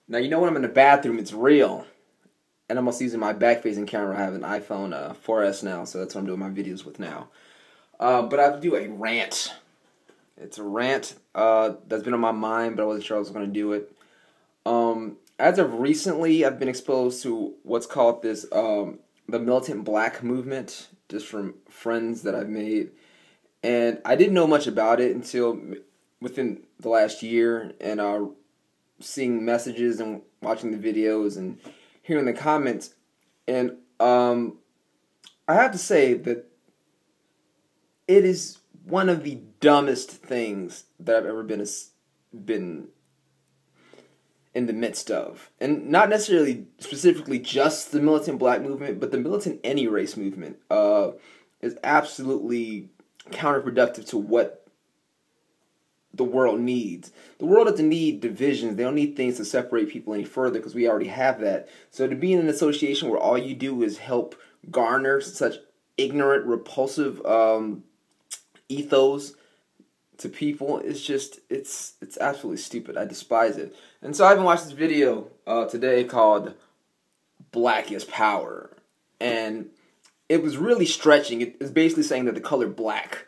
Now, you know when I'm in the bathroom, it's real. And I'm also using my back-facing camera. I have an iPhone 4S now, so that's what I'm doing my videos with now. But I have to do a rant. It's a rant that's been on my mind, but I wasn't sure I was going to do it. As of recently, I've been exposed to what's called the militant black movement, just from friends that I've made. And I didn't know much about it until within the last year, and seeing messages and watching the videos and hearing the comments. And I have to say that it is one of the dumbest things that I've ever been in the midst of. And not necessarily specifically just the militant black movement, but the militant any race movement is absolutely counterproductive to what the world needs. The world doesn't need divisions. They don't need things to separate people any further, because we already have that. So to be in an association where all you do is help garner such ignorant, repulsive ethos to people is just, it's absolutely stupid. I despise it. And so I've been watching this video today called Black is Power. And it was really stretching. It's basically saying that the color black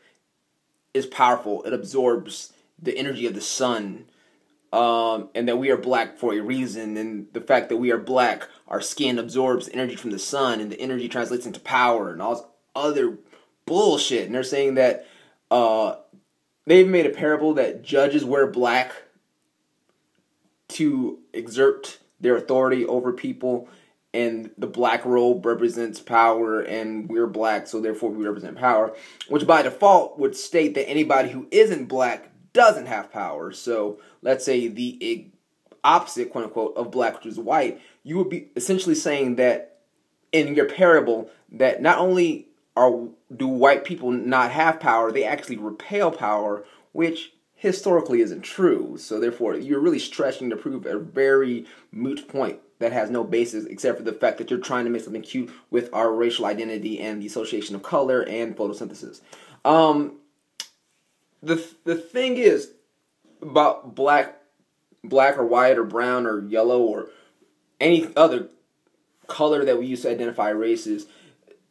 is powerful. It absorbs the energy of the sun, and that we are black for a reason, and the fact that we are black, our skin absorbs energy from the sun, and the energy translates into power, and all this other bullshit. And they're saying that they've made a parable that judges wear black to exert their authority over people, and the black robe represents power, and we're black, so therefore we represent power, which by default would state that anybody who isn't black doesn't have power. So let's say the opposite, quote unquote, of black, which is white, you would be essentially saying that in your parable that not only do white people not have power, they actually repel power, which historically isn't true. So therefore, you're really stretching to prove a very moot point that has no basis except for the fact that you're trying to make something cute with our racial identity and the association of color and photosynthesis. The thing is about black or white or brown or yellow or any other color that we use to identify races,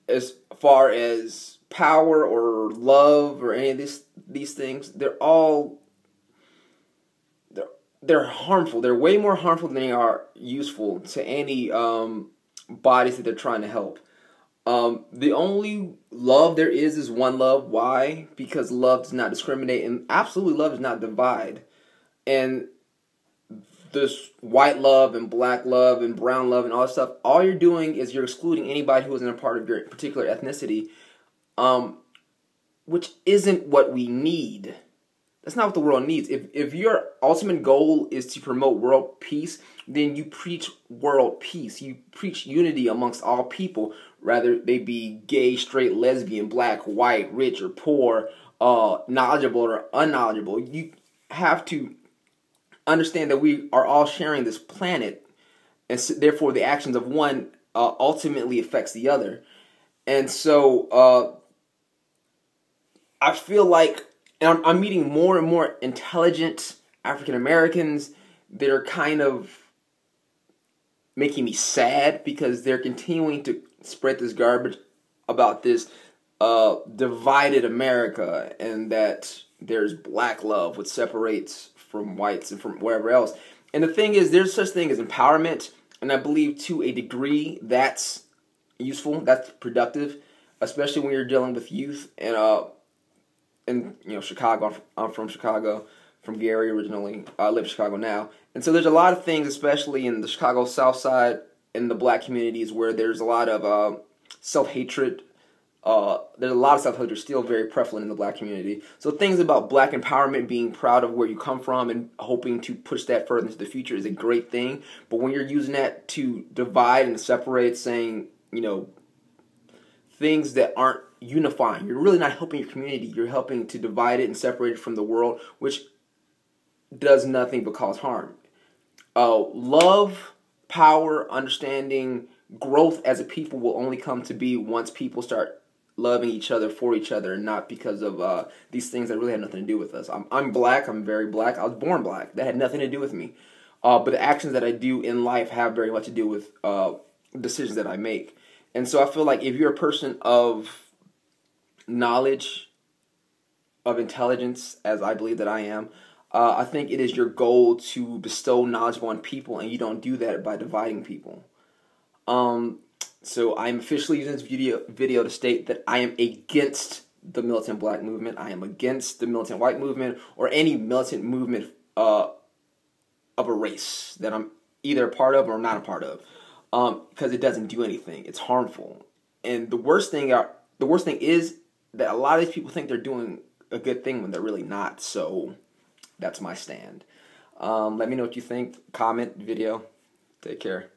as far as power or love or any of these things, they're harmful. They're way more harmful than they are useful to any bodies that they're trying to help. The only love there is one love. Why? Because love does not discriminate, and absolutely love does not divide. And this white love and black love and brown love and all that stuff, all you're doing is you're excluding anybody who isn't a part of your particular ethnicity, which isn't what we need. That's not what the world needs. If your ultimate goal is to promote world peace, then you preach world peace. You preach unity amongst all people, rather they be gay, straight, lesbian, black, white, rich or poor, knowledgeable or unknowledgeable. You have to understand that we are all sharing this planet, and so therefore the actions of one ultimately affects the other. And so I feel like, and I'm meeting more and more intelligent African Americans that are kind of making me sad, because they're continuing to spread this garbage about this divided America, and that there's black love, which separates from whites and from wherever else. And the thing is, there's such thing as empowerment, and I believe to a degree that's useful, that's productive, especially when you're dealing with youth. And Chicago. I'm from Chicago, from Gary originally. I live in Chicago now. And so there's a lot of things, especially in the Chicago South Side, in the black communities, where there's a lot of self-hatred. There's a lot of self-hatred still very prevalent in the black community. So things about black empowerment, being proud of where you come from and hoping to push that further into the future, is a great thing. But when you're using that to divide and separate, saying, things that aren't unifying, you're really not helping your community. You're helping to divide it and separate it from the world, which does nothing but cause harm. Love, power, understanding, growth as a people will only come to be once people start loving each other for each other, and not because of these things that really have nothing to do with us. I'm black. I'm very black. I was born black. That had nothing to do with me. but the actions that I do in life have very much to do with decisions that I make. And so I feel like if you're a person of knowledge, of intelligence, as I believe that I am, I think it is your goal to bestow knowledge on people, and you don't do that by dividing people. So I'm officially using this video to state that I am against the militant black movement. I am against the militant white movement or any militant movement of a race that I'm either a part of or not a part of, because it doesn't do anything. It's harmful, and the worst thing is that a lot of these people think they're doing a good thing when they're really not. So that's my stand. Let me know what you think. Comment, video. Take care.